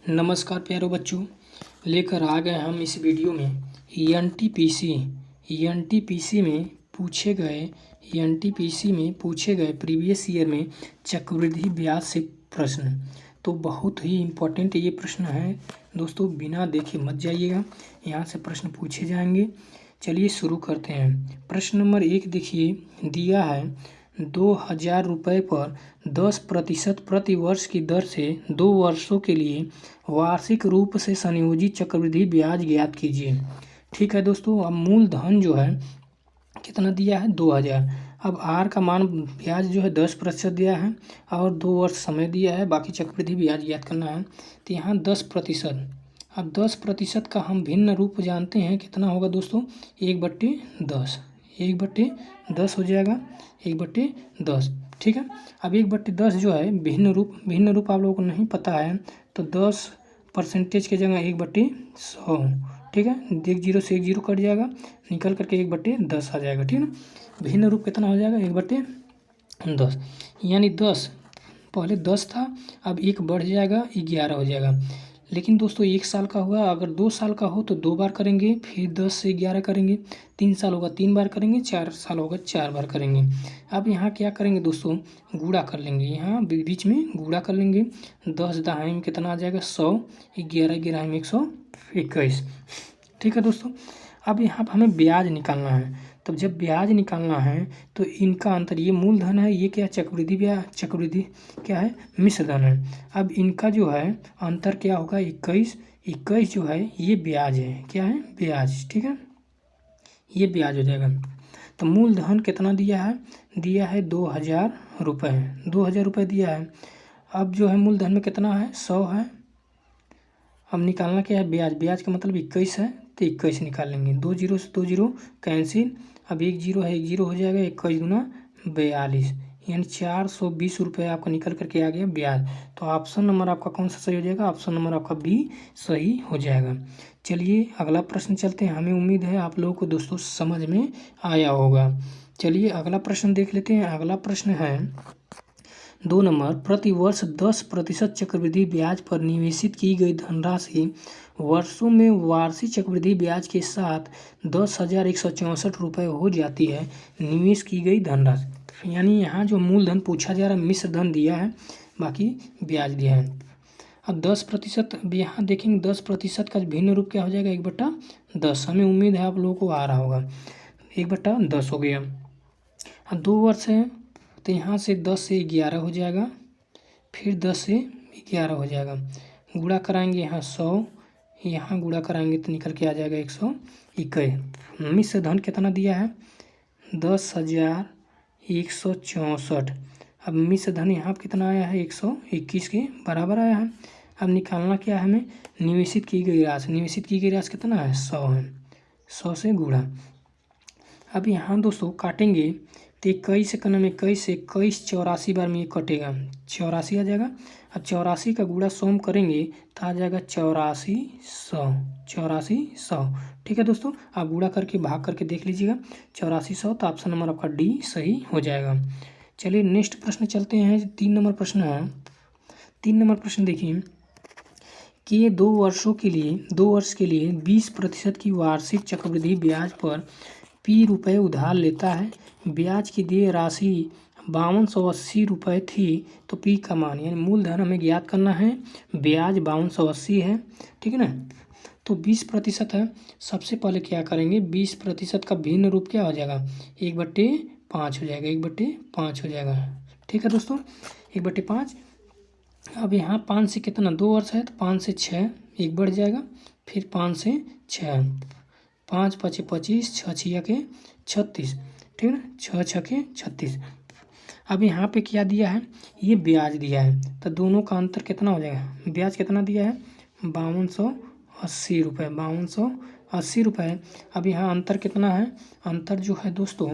नमस्कार प्यारे बच्चों, लेकर आ गए हम इस वीडियो में एनटीपीसी में पूछे गए प्रीवियस ईयर में चक्रवृद्धि ब्याज से प्रश्न। तो बहुत ही इम्पोर्टेंट ये प्रश्न है दोस्तों, बिना देखे मत जाइएगा, यहाँ से प्रश्न पूछे जाएंगे। चलिए शुरू करते हैं। प्रश्न नंबर 1 देखिए, दिया है 2000 रुपये पर 10% प्रति वर्ष की दर से 2 वर्षों के लिए वार्षिक रूप से संयोजित चक्रवृद्धि ब्याज ज्ञात कीजिए। ठीक है दोस्तों, अब मूलधन जो है कितना दिया है 2000। अब आर का मान ब्याज जो है 10% दिया है और 2 वर्ष समय दिया है, बाकी चक्रवृद्धि ब्याज ज्ञात करना है। तो यहाँ 10%, अब 10% का हम भिन्न रूप जानते हैं, कितना होगा दोस्तों 1/10, 1/10 हो जाएगा, 1/10। ठीक है, अब 1/10 जो है भिन्न रूप आप लोगों को नहीं पता है तो 10% की जगह 1/100। ठीक है, 10 से 10 कट जाएगा, निकल करके 1/10 आ जाएगा। ठीक है, भिन्न रूप कितना हो जाएगा 1/10, यानी 10 पहले 10 था, अब 1 बढ़ जाएगा 11 हो जाएगा। लेकिन दोस्तों 1 साल का हुआ, अगर 2 साल का हो तो 2 बार करेंगे, फिर 10 से 11 करेंगे, 3 साल होगा 3 बार करेंगे, 4 साल होगा 4 बार करेंगे। अब यहाँ क्या करेंगे दोस्तों, गुणा कर लेंगे, यहाँ बीच में गुणा कर लेंगे। 10 दहाई में कितना आ जाएगा 100, 11 गिराई में 121। ठीक है दोस्तों, अब यहाँ पर हमें ब्याज निकालना है। तो जब ब्याज निकालना है तो इनका अंतर, ये मूलधन है, ये क्या चक्रवृद्धि क्या है, मिश्रधन है। अब इनका जो है अंतर क्या होगा 21 जो है ये ब्याज है, क्या है ब्याज। ठीक है, ये ब्याज हो जाएगा। तो मूलधन कितना दिया है 2000 रुपये, 2000 रुपये दिया है। अब जो है मूलधन में कितना है 100 है। अब निकालना क्या है ब्याज का मतलब 21 है, तो 21 निकालेंगे, 2 जीरो से 2 जीरो कैंसिल। अब 1 जीरो है 1 जीरो हो जाएगा, 21 दूना 42, यानी 420 रुपये आपका निकल करके आ गया ब्याज। तो ऑप्शन नंबर आपका कौन सा सही हो जाएगा, ऑप्शन नंबर आपका बी सही हो जाएगा। चलिए अगला प्रश्न चलते हैं, हमें उम्मीद है आप लोगों को दोस्तों समझ में आया होगा। चलिए अगला प्रश्न देख लेते हैं। अगला प्रश्न है 2 नंबर, प्रति वर्ष 10% चक्रवृद्धि ब्याज पर निवेशित की गई धनराशि वर्षों में वार्षिक चक्रवृद्धि ब्याज के साथ 10,164 रुपये हो जाती है। निवेश की गई धनराशि, यानी यहाँ जो मूलधन पूछा जा रहा है मिश्र धन दिया है, बाकी ब्याज दिया है। अब 10%, अब यहाँ देखेंगे 10% का भिन्न रूप क्या हो जाएगा 1/10। हमें उम्मीद है आप लोगों को आ रहा होगा, 1/10 हो गया। अब 2 वर्ष है तो यहाँ से 10 से 11 हो जाएगा, फिर 10 से 11 हो जाएगा, गुणा कराएंगे यहाँ 100, यहाँ गुणा कराएंगे तो निकल के आ जाएगा 121। मिश्र धन कितना दिया है 10,164। अब मिश्र धन यहाँ पर कितना आया है 121 के बराबर आया है। अब निकालना क्या है हमें, निवेशित की गई राशि कितना है 100 है, 100 से गुणा। अब यहाँ दोस्तों काटेंगे तो 21 से करना में 21 84 बार में ये कटेगा, 84 आ जाएगा। अब 84 का गुणा 100 में करेंगे तो आ जाएगा 8400। ठीक है दोस्तों, आप गुणा करके भाग करके देख लीजिएगा 8400, तो ऑप्शन नंबर आपका डी सही हो जाएगा। चलिए नेक्स्ट प्रश्न चलते हैं। 3 नंबर प्रश्न है। 3 नंबर प्रश्न देखिए कि 2 वर्ष के लिए 20% की वार्षिक चक्रवृद्धि ब्याज पर P रुपये उधार लेता है। ब्याज की देय राशि 5280 रुपये थी, तो P का मान, यानी मूलधन हमें ज्ञात करना है, ब्याज 5280 है। ठीक है ना, तो 20% है। सबसे पहले क्या करेंगे, 20% का भिन्न रूप क्या हो जाएगा 1/5 हो जाएगा, 1/5 हो जाएगा। ठीक है दोस्तों, 1/5। अब यहाँ 5 से कितना 2 वर्ष है तो 5 से 6 1 बढ़ जाएगा, फिर 5 से 6, 5 5 25, 6 6 के 36। ठीक है ना, 6 6 के 36। अब यहाँ पे क्या दिया है, ये ब्याज दिया है, तो दोनों का अंतर कितना हो जाएगा, ब्याज कितना दिया है 5280 रुपये, 5280 रुपये। अब यहाँ अंतर कितना है, अंतर जो है दोस्तों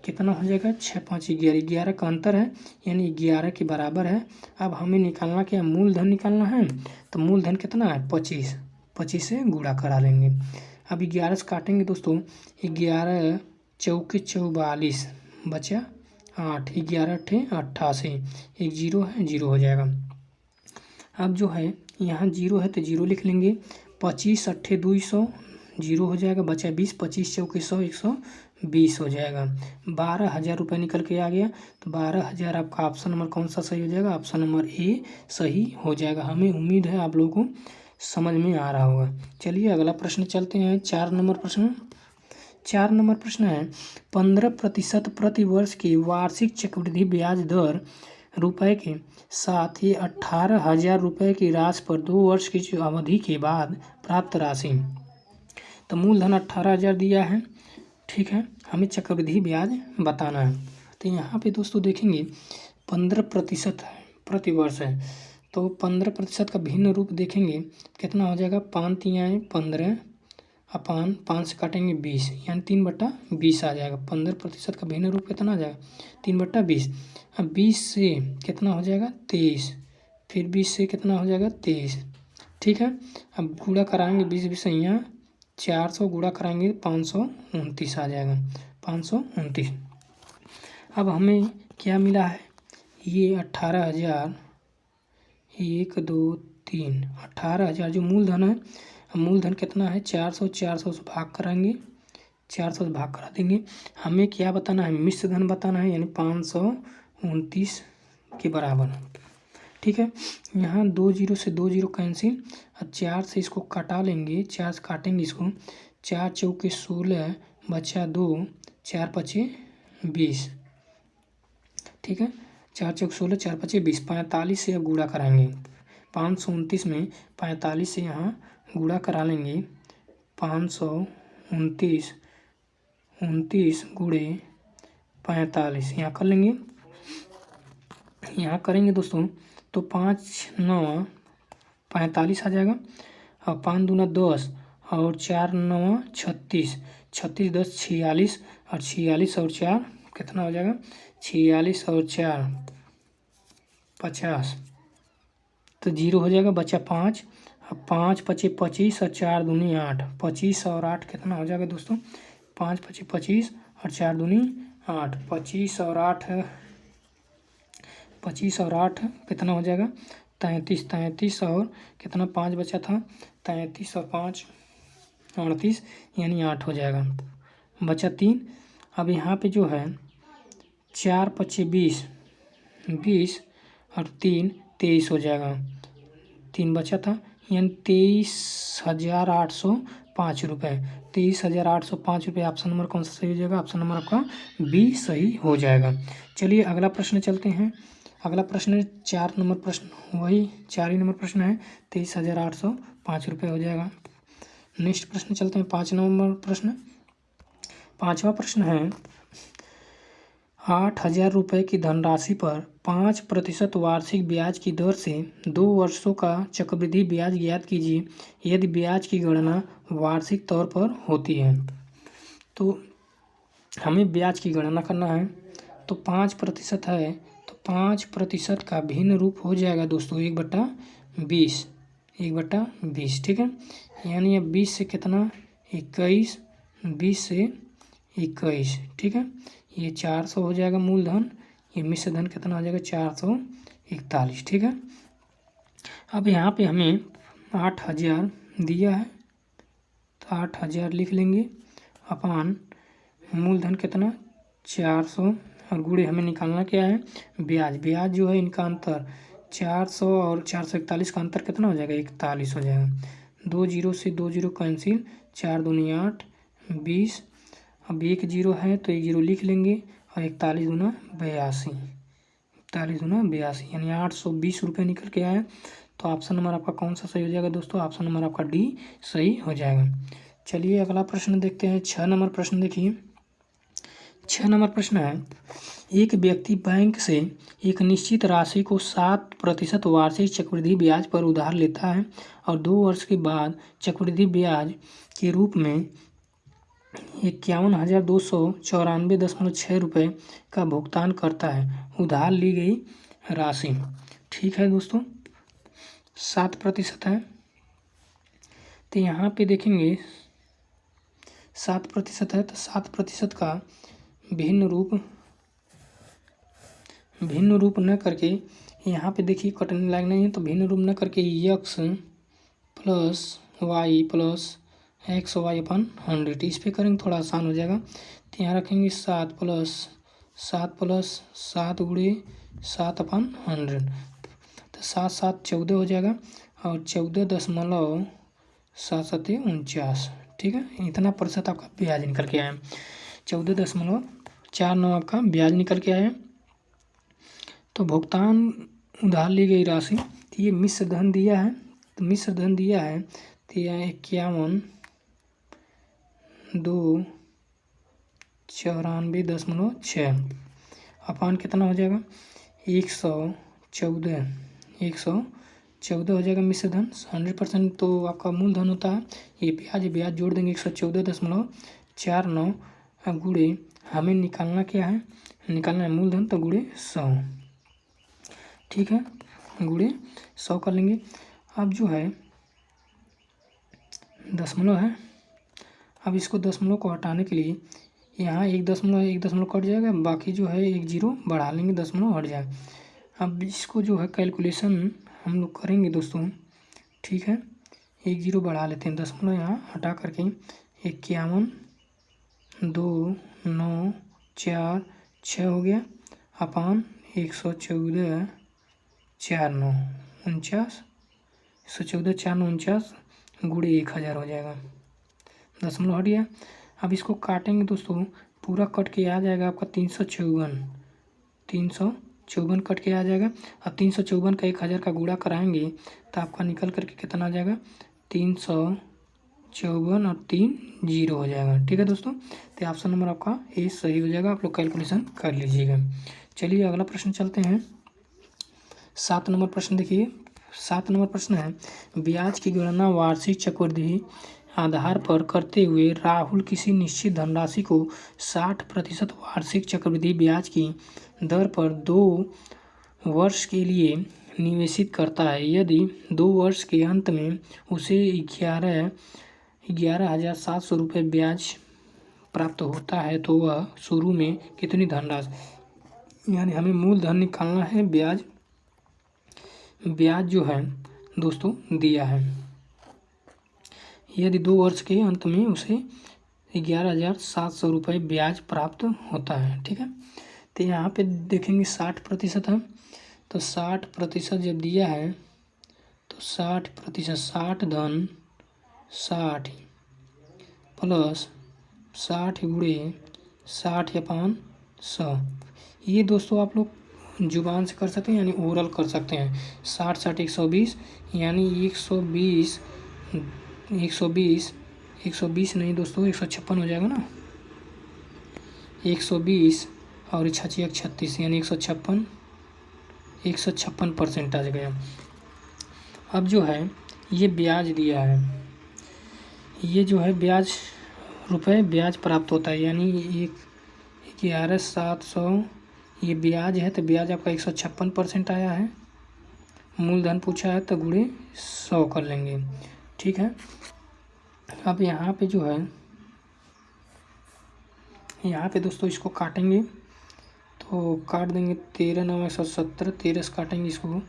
कितना हो जाएगा 6 5 11, 11 का अंतर है, यानी 11 के बराबर है। अब हमें निकालना क्या है, मूलधन निकालना है, तो मूलधन कितना है 25, 25 से गुणा करा लेंगे। अब 11 से काटेंगे दोस्तों, 11 चौके 44 बचा 8, 11 8 88, 1 जीरो है 0 हो जाएगा। अब जो है यहाँ जीरो है तो जीरो लिख लेंगे। 25 अट्ठे 200 जीरो हो जाएगा, बचा 20, 25 चौके 100, 120 हो जाएगा। 12,000 रुपये निकल के आ गया। तो 12,000 आपका ऑप्शन नंबर कौन सा सही हो जाएगा? ऑप्शन नंबर ए सही हो जाएगा। हमें उम्मीद है आप लोगों को समझ में आ रहा होगा। चलिए अगला प्रश्न चलते हैं। 4 नंबर प्रश्न। 4 नंबर प्रश्न है 15% प्रति वर्ष की वार्षिक चक्रवृद्धि ब्याज दर रुपए के साथ ही 18,000 रुपये की राशि पर 2 वर्ष की अवधि के बाद प्राप्त राशि। तो मूलधन 18,000 दिया है, ठीक है, हमें चक्रवृद्धि ब्याज बताना है। तो यहाँ पे दोस्तों देखेंगे 15% है, प्रति वर्ष है, तो 15% का भिन्न रूप देखेंगे कितना हो जाएगा? 5 तिहाई 15 अपान 5 से काटेंगे 20, यानी 3/20 आ जाएगा। 15% का भिन्न रूप कितना आ जाएगा? 3/20। अब 20 से कितना हो जाएगा? 23, फिर 20 से कितना हो जाएगा? 23, ठीक है। अब गुणा कराएंगे 20 यहाँ 400 गुणा कराएंगे 529 आ जाएगा, 529। अब हमें क्या मिला है? ये 18,000, 1 2 3, 18,000 जो मूलधन है। मूलधन कितना है? 400, 400 से भाग कराएंगे, 400 से भाग करा देंगे। हमें क्या बताना है? मिश्र धन बताना है, यानी 529 के बराबर, ठीक है। यहाँ 2 जीरो से 2 जीरो कैंसिल, और 4 से इसको काटा लेंगे, 4 से काटेंगे इसको, 4 चौके 16 बचा 2, 4 पचे 20, ठीक है। 4 चौक 16, 4 पचे 20, 45 से अब गुणा कराएंगे। 529 में 45 से यहाँ गुणा करा लेंगे। 529 29 गुणे 45 यहाँ कर लेंगे, यहाँ करेंगे दोस्तों तो 5 9 45 आ जाएगा, और 5 दूना 10 और 4 9 36, 36 10 46, और 46 और 4 कितना हो जाएगा? 46 और 4 50, तो जीरो हो जाएगा, बचा 5। अब 5 पचे 25 और 4 दूनी 8, 25 और 8 कितना हो जाएगा दोस्तों? 5 पचे 25 और 4 दूनी 8, 25 और 8 कितना हो जाएगा? 33, 33 और कितना 5 बचा था? 33 और 5 38, यानी 8 हो जाएगा, बचा 3। अब यहाँ पे जो है 4 पचे 20, 20 और 3 23 हो जाएगा, 3 बचा था, यानी 23,805 रुपये। 23,805 रुपये। ऑप्शन नंबर कौन सा सही हो जाएगा? ऑप्शन नंबर आपका बी सही हो जाएगा। चलिए अगला प्रश्न चलते हैं। अगला प्रश्न 4 नंबर प्रश्न, वही 4 ही नंबर प्रश्न है, 23,805 रुपये हो जाएगा। नेक्स्ट प्रश्न चलते हैं 5 नंबर प्रश्न। 5वां प्रश्न है 8,000 रुपये की धनराशि पर 5% वार्षिक ब्याज की दर से 2 वर्षों का चक्रवृद्धि ब्याज ज्ञात कीजिए यदि ब्याज की गणना वार्षिक तौर पर होती है। तो हमें ब्याज की गणना करना है, तो 5% है, तो 5% का भिन्न रूप हो जाएगा दोस्तों 1/20, 1/20, ठीक है। यानी अब 20 से कितना? 21, 20 से 21, ठीक है। ये 400 हो जाएगा मूलधन, ये मिश्र धन कितना हो जाएगा? 441, ठीक है। अब यहाँ पे हमें 8,000 दिया है, तो 8,000 लिख लेंगे, अपान मूलधन कितना? 400, और गुणे हमें निकालना क्या है? ब्याज। ब्याज जो है इनका अंतर 400 और 441 का अंतर कितना हो जाएगा? 41 हो जाएगा। 2 जीरो से 2 जीरो कैंसिल, 4 दूनी 8 20, अब 1 जीरो है तो 1 जीरो लिख लेंगे, और 41 दूना 82, 41 दूना 82, यानी 820 रुपये निकल के आया। तो ऑप्शन नंबर आपका कौन सा सही हो जाएगा दोस्तों? ऑप्शन नंबर आपका डी सही हो जाएगा। चलिए अगला प्रश्न देखते हैं। 6 नंबर प्रश्न देखिए। 6 नंबर प्रश्न है एक व्यक्ति बैंक से एक निश्चित राशि को 7% वार्षिक चक्रवृद्धि ब्याज पर उधार लेता है और 2 वर्ष के बाद चक्रवृद्धि ब्याज के रूप में 51,294.6 रुपये का भुगतान करता है। उधार ली गई राशि, ठीक है दोस्तों, 7% है। तो यहाँ पे देखेंगे 7% है, तो 7% का भिन्न रूप न करके यहाँ पे देखिए कटने लायक नहीं है, तो भिन्न रूप न करके x plus Y plus X Y अपन 100 इस पे करेंगे, थोड़ा आसान हो जाएगा। तो यहाँ रखेंगे 7 प्लस 7 गुणे 7 अपन 100, तो 7 7 14 हो जाएगा, और 14.77 ठीक है। इतना प्रतिशत आपका ब्याज निकल के आया, 14.49 आपका ब्याज निकल के आया। तो भुगतान उधार ली गई राशि, तो ये मिश्र धन दिया है, तो मिश्र धन दिया है तो यह 51,294.6 अपान कितना हो जाएगा 114 हो जाएगा मिश्र धन 100%। तो आपका मूलधन होता है, ये ब्याज जोड़ देंगे 114.49 गुणे हमें निकालना क्या है, निकालना है मूलधन, तो गुणे 100 ठीक है, गुणे 100 कर लेंगे। अब जो है दशमलव है, अब इसको दशमलव को हटाने के लिए यहाँ एक दशमलव कट जाएगा, बाकी जो है 1 0 बढ़ा लेंगे, दशमलव हट जाए। अब इसको जो है कैलकुलेशन हम लोग करेंगे दोस्तों, ठीक है। 1 0 बढ़ा लेते हैं, दशमलव यहाँ हटा करके 51,294.6 हो गया अपान 114.49 गुणे 1000 हो जाएगा, दशमलव हट गया। अब इसको काटेंगे दोस्तों, पूरा कट के आ जाएगा आपका 354 कट के आ जाएगा। अब 354 का 1000 का गुणा कराएंगे तो आपका निकल करके कितना आ जाएगा 354 और 3 0 हो जाएगा, ठीक है दोस्तों। तो ऑप्शन नंबर आपका ए सही हो जाएगा, आप लोग कैलकुलेशन कर लीजिएगा। चलिए अगला प्रश्न चलते हैं। 7 नंबर प्रश्न देखिए, 7 नंबर प्रश्न है, ब्याज की गणना वार्षिक चक्रवृद्धि आधार पर करते हुए राहुल किसी निश्चित धनराशि को 60% वार्षिक चक्रवृद्धि ब्याज की दर पर 2 वर्ष के लिए निवेशित करता है। यदि 2 वर्ष के अंत में उसे 11,700 रुपये ब्याज प्राप्त होता है, तो वह शुरू में कितनी धनराशि, यानी हमें मूलधन निकालना है, ब्याज जो है दोस्तों दिया है। यदि 2 वर्ष के अंत में उसे 11,700 रुपये ब्याज प्राप्त होता है, ठीक है। तो यहाँ पे देखेंगे 60% है, तो 60% जब दिया है तो 60%, 60 धन 60 प्लस 60 गुणे 60 अपान 100, ये दोस्तों आप लोग जुबान से कर सकते हैं, यानी ओरल कर सकते हैं। 60 60 120, यानी 120 नहीं दोस्तों 156 हो जाएगा ना, 120 और 36 यानी 156% आ गया। अब जो है ये ब्याज दिया है, ये जो है ब्याज प्राप्त होता है, यानी 11,700 ये ब्याज है, तो ब्याज आपका 156% आया है। मूलधन पूछा है तो गुणे 100 कर लेंगे, ठीक है। अब यहाँ पे जो है, यहाँ पे दोस्तों इसको काटेंगे, तो काट देंगे 13 9 170, 13 से काटेंगे इसको,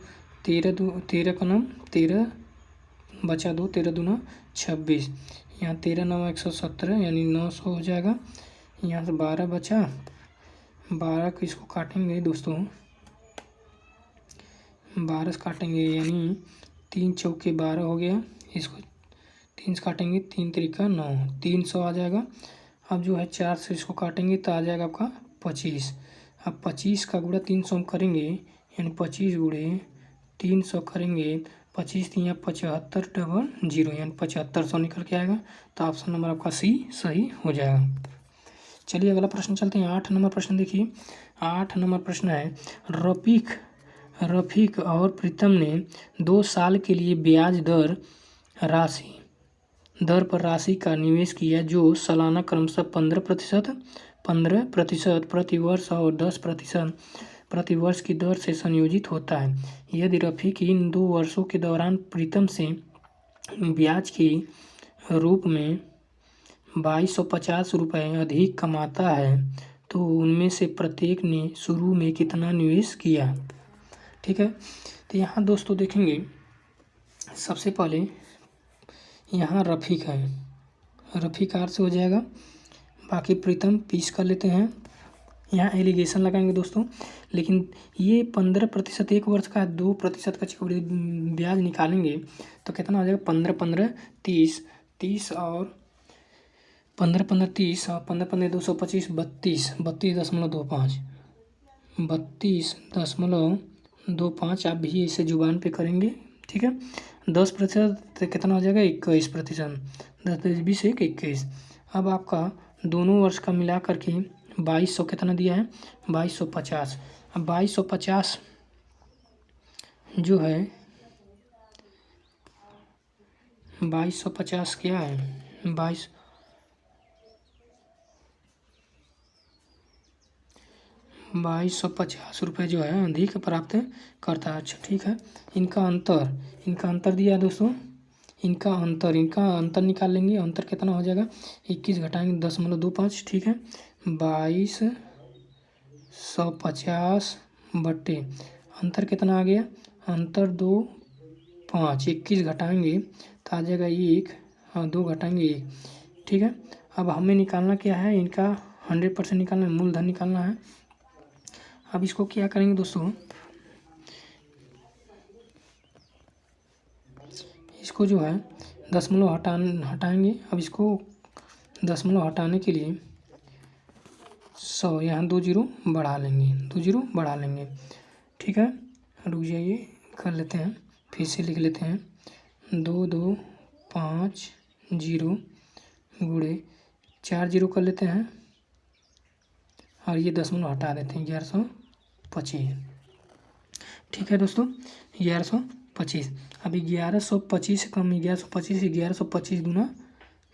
13 का नाम 13 बचा 2, 13 दूना 26, यहाँ 13 9 117 यानी 900 हो जाएगा। यहाँ से 12 बचा, 12 को इसको काटेंगे दोस्तों, 12 से काटेंगे यानी 3 चौके 12 हो गया, इसको 3 से काटेंगे, 3 त्रिका 9, 300 आ जाएगा। अब जो है 4 से इसको काटेंगे तो आ जाएगा आपका 25। अब 25 का गुणा 300 करेंगे, यानी 25 गुणे 300 करेंगे, 25 3 75 डबल 0 यानी 7500 निकल के आएगा। तो ऑप्शन नंबर आपका सी सही हो जाएगा। चलिए अगला प्रश्न चलते हैं। 8 नंबर प्रश्न देखिए, 8 नंबर प्रश्न है, रफीक और प्रीतम ने 2 साल के लिए ब्याज दर पर राशि का निवेश किया, जो सालाना क्रमशः 15% प्रति वर्ष और 10% प्रति वर्ष की दर से संयोजित होता है। यदि रफीक इन 2 वर्षों के दौरान प्रीतम से ब्याज के रूप में 2250 रुपये अधिक कमाता है, तो उनमें से प्रत्येक ने शुरू में कितना निवेश किया, ठीक है। तो यहाँ दोस्तों देखेंगे सबसे पहले यहाँ रफ़ीक है, रफ़ीक आर से हो जाएगा, बाकी प्रीतम पीस कर लेते हैं। यहाँ एलिगेशन लगाएंगे दोस्तों, लेकिन ये 15% एक वर्ष का 2% का चक्रवृद्धि ब्याज निकालेंगे तो कितना हो जाएगा 15 30 30 और 15 30 और 15 225 32.25 32.25 आप भी इसे जुबान पे करेंगे, ठीक है। 10% कितना हो जाएगा 21%, 10 20 21। अब आपका दोनों वर्ष का मिला करके 2200 कितना दिया है 2250। अब 2250 जो है 2250 क्या है 2250 रुपये जो है अधिक प्राप्त करता है। अच्छा ठीक है, इनका अंतर दिया है दोस्तों, इनका अंतर निकाल लेंगे। अंतर कितना हो जाएगा 21 घटाएंगे 10.25, ठीक है। 2250 बट्टे अंतर कितना आ गया, अंतर 2 5, 21 घटाएंगे तो आ जाएगा 1 और 2 घटाएंगे 1, ठीक है। अब हमें निकालना क्या है, इनका 100% निकालना है, मूलधन निकालना है। अब इसको क्या करेंगे दोस्तों, इसको जो है दशमलव हटाएंगे। अब इसको दशमलव हटाने के लिए 100 यहाँ 2 जीरो बढ़ा लेंगे, ठीक है। रुक जाइए, कर लेते हैं, फिर से लिख लेते हैं 2 2 5 0 गुणे 4 जीरो कर लेते हैं और ये दशमलव हटा देते हैं 1125, ठीक है दोस्तों 1125। अभी 1125 से कम 1125 दूना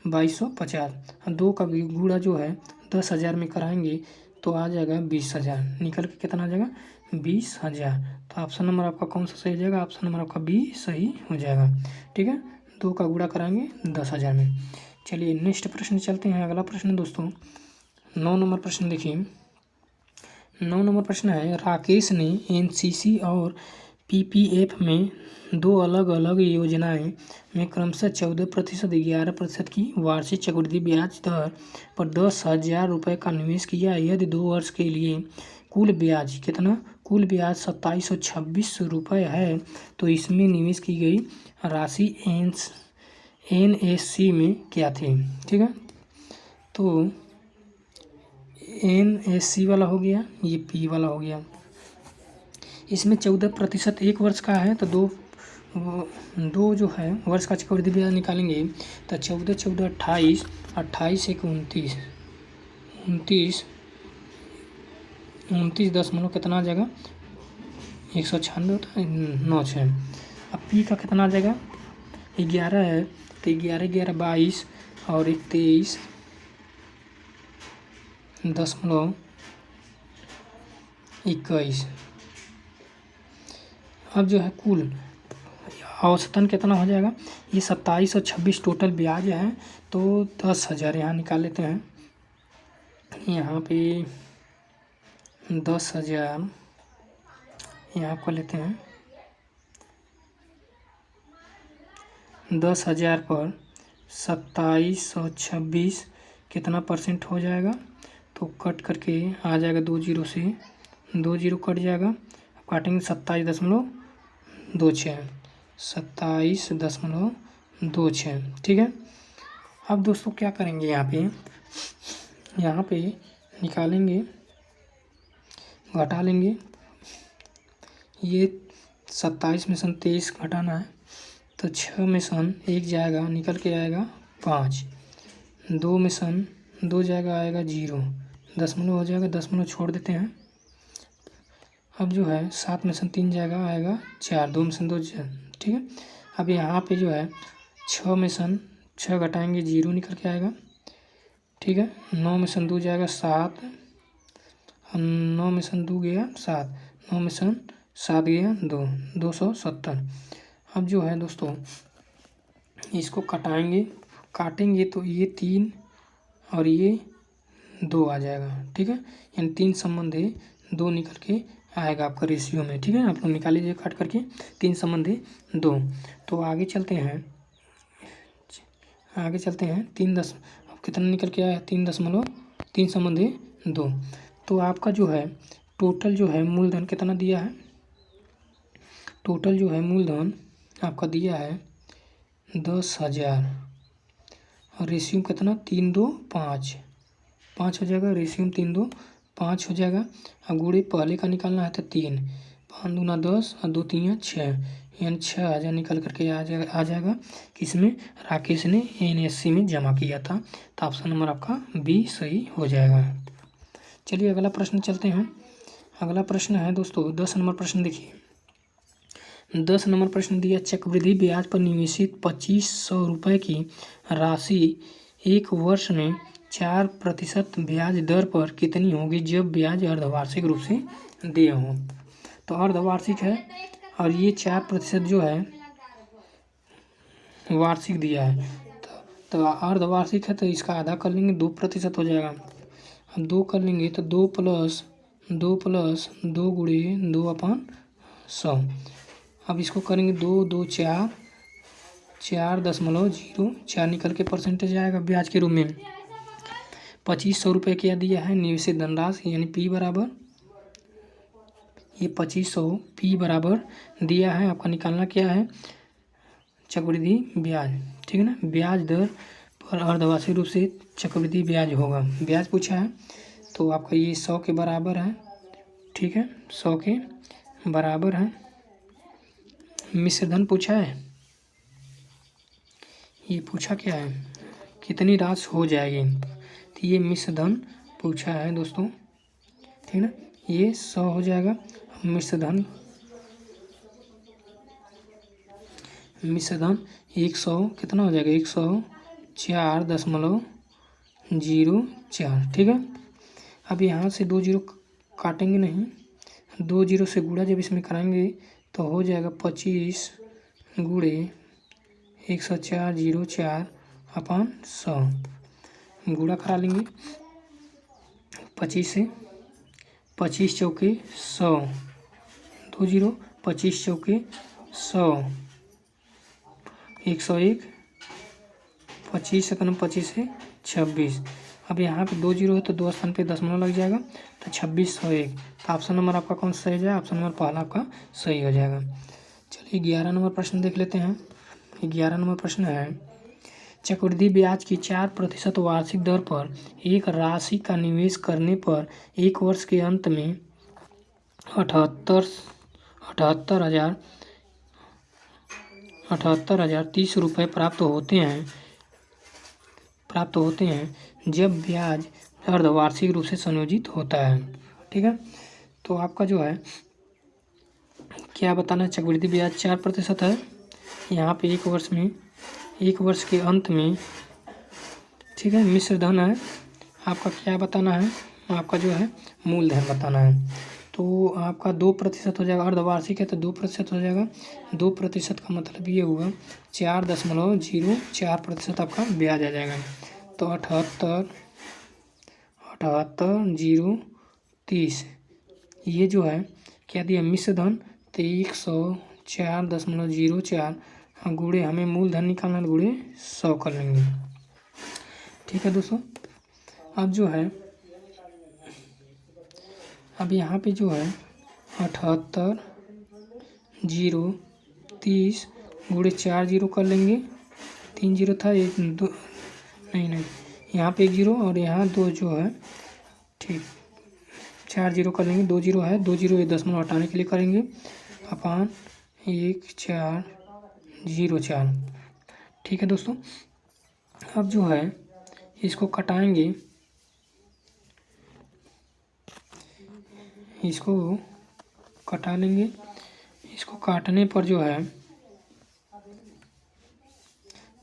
2250, और 2 का गुणा जो है 10,000 में कराएंगे तो आ जाएगा 20,000, निकल के कितना आ जाएगा 20,000। तो ऑप्शन नंबर आपका कौन सा सही हो जाएगा, ऑप्शन नंबर आपका बी सही हो जाएगा, ठीक है। 2 का गुणा कराएंगे 10,000 में। चलिए नेक्स्ट प्रश्न चलते हैं। अगला प्रश्न दोस्तों 9 नंबर प्रश्न देखिए। 9 नंबर प्रश्न है, राकेश ने एनसीसी और पीपीएफ में 2 अलग अलग योजनाएं में क्रमशः 14%, 11% की वार्षिक चक्रवृद्धि ब्याज दर पर 10,000 रुपये का निवेश किया। यदि 2 वर्ष के लिए कुल ब्याज 2726 रुपये है तो इसमें निवेश की गई राशि एनएससी में क्या थी, ठीक है। तो एनएससी वाला हो गया, ये पी वाला हो गया। इसमें 14% एक वर्ष का है तो दो जो है वर्ष का चक्रवृद्धि ब्याज निकालेंगे तो 14 14 28, 28 एक 29 दशमलव कितना आ जाएगा 196 होता है 96। अब पी का कितना आ जाएगा 11 है तो 11 11 22 और 23 दशमलव 21। अब जो है कुल औसतन कितना हो जाएगा, ये 2726 टोटल ब्याज है तो 10,000 यहाँ निकाल लेते हैं। यहाँ पे 10,000 यहाँ कर लेते हैं, 10,000 पर 2726 कितना परसेंट हो जाएगा, तो कट करके आ जाएगा 2 जीरो से 2 जीरो कट जाएगा, काटेंगे 27.26, ठीक है। अब दोस्तों क्या करेंगे, यहाँ पे निकालेंगे, घटा लेंगे। ये 27 में सन 23 घटाना है तो 6 में सन 1 जाएगा, निकल के आएगा 5, 2 में सन 2 जाएगा, आएगा 0, दशमलव हो जाएगा, दशमलव छोड़ देते हैं। अब जो है 7 में सन 3 जाएगा, आएगा 4, 2 में सन 2, ठीक है। अब यहाँ पे जो है 6 में सन 6 घटाएंगे 0 निकल के आएगा, ठीक है। 9 में सन 2 जाएगा 7, 9 में सन 2 गया 7, 9 में सन 7 गया 2, 270। अब जो है दोस्तों इसको काटेंगे तो ये 3 और ये 2 आ जाएगा, ठीक है। यानी 3 संबंध है 2 निकल के आएगा आपका रेशियो में। ठीक है, आप लोग निकाल लीजिए काट करके 3 संबंधी 2। तो आगे चलते हैं 3 दस, अब कितना निकल के आया है 3 संबंधी 2। तो आपका जो है टोटल जो है मूलधन कितना दिया है, टोटल जो है मूलधन आपका दिया है 10,000 और रेशियो कितना 3 2 5 5 हो जाएगा। रेशियो 3 2 5 हो जाएगा। अब गुणे पहले का निकालना है तो 3, 5 दूना 10 और 2 3 6, यानी 6,000 निकल करके आ जाएगा किसमें, राकेश ने NSC में जमा किया था। तो ऑप्शन नंबर आपका बी सही हो जाएगा। चलिए अगला प्रश्न चलते हैं। अगला प्रश्न है दोस्तों 10 नंबर प्रश्न देखिए। 10 नंबर प्रश्न दिया, चक्रवृद्धि ब्याज पर निवेशित 2500 रुपये की राशि 1 वर्ष में 4% ब्याज दर पर कितनी होगी जब ब्याज अर्धवार्षिक रूप से दिए हों। तो अर्धवार्षिक है और ये 4% जो है वार्षिक दिया है। तो अर्धवार्षिक है तो इसका आधा कर लेंगे 2% हो जाएगा। अब 2 कर लेंगे तो 2 प्लस 2 गुणे 2/100। अब इसको करेंगे 2 2 4 4.04 निकल के परसेंटेज आएगा ब्याज के रूप में। 2500 रुपये क्या दिया है निवेशित धनराशि, यानी P बराबर ये 2500 P बराबर दिया है। आपका निकालना क्या है चक्रवृद्धि ब्याज। ठीक है ना, ब्याज दर पर अर्धवार्षिक रूप से चक्रवृद्धि ब्याज होगा। ब्याज पूछा है तो आपका ये 100 के बराबर है। ठीक है, 100 के बराबर है। मिश्र धन पूछा है, ये पूछा क्या है कितनी राशि हो जाएगी, तो ये मिश्र धन पूछा है दोस्तों। ठीक है ना, ये 100 हो जाएगा। मिश्र धन 100 कितना हो जाएगा 104.04। ठीक है, अब यहाँ से 2 जीरो काटेंगे नहीं, 2 जीरो से गुणा जब इसमें कराएंगे तो हो जाएगा 25 गुणे 104.04/100। गुणा करा लेंगे 25 से, 25 चौके 100, 2 जीरो 25 चौके 100, 101, 25 से 25 से 26। अब यहाँ पे 2 जीरो है तो 2 स्थान पे दशमलव लग जाएगा तो 2601। तो ऑप्शन नंबर आपका कौन सा सही हो जाएगा, ऑप्शन नंबर पहला आपका सही हो जाएगा। चलिए 11 नंबर प्रश्न देख लेते हैं। 11 नंबर प्रश्न है, चक्रवृद्धि ब्याज की 4% वार्षिक दर पर एक राशि का निवेश करने पर 1 वर्ष के अंत में 78,030 रुपये प्राप्त होते हैं जब ब्याज अर्धवार्षिक रूप से संयोजित होता है। ठीक है, तो आपका जो है क्या बताना है, चक्रवृद्धि ब्याज 4% है यहाँ पे 1 वर्ष के अंत में। ठीक है, मिश्र धन है, आपका क्या बताना है, आपका जो है मूलधन बताना है। तो आपका 2% हो जाएगा, अर्धवार्षिक है तो 2% हो जाएगा। 2% का मतलब ये हुआ 4.04% आपका ब्याज आ जाएगा। तो 78,030 ये जो है क्या दिया मिश्र धन, तो 104.04 गुणे हमें मूलधन निकालना है, गुणे 100 कर लेंगे। ठीक है दोस्तों, अब जो है अब यहाँ पे जो है 78,030 गुणे 4 जीरो कर लेंगे, 3 जीरो था, 1 2 नहीं यहाँ पे 1 जीरो और यहाँ 2 जो है। ठीक, 4 जीरो कर लेंगे, 2 जीरो है, 2 जीरो ये दशमलव हटाने के लिए करेंगे अपान 1404। ठीक है दोस्तों, अब जो है इसको कटाएंगे, इसको कटा लेंगे। इसको काटने पर जो है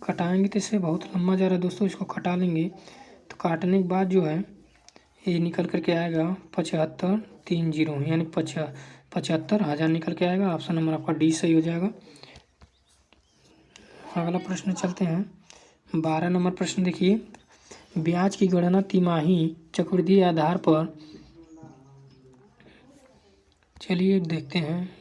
कटाएंगे तो इससे बहुत लंबा जा रहा है दोस्तों, इसको कटा लेंगे तो काटने के बाद जो है ये निकल करके आएगा 75,300 यानी 75,000 निकल के आएगा। ऑप्शन नंबर आपका डी सही हो जाएगा। अगला प्रश्न चलते हैं 12 नंबर प्रश्न देखिए, ब्याज की गणना तिमाही चक्रवृद्धि आधार पर चलिए देखते हैं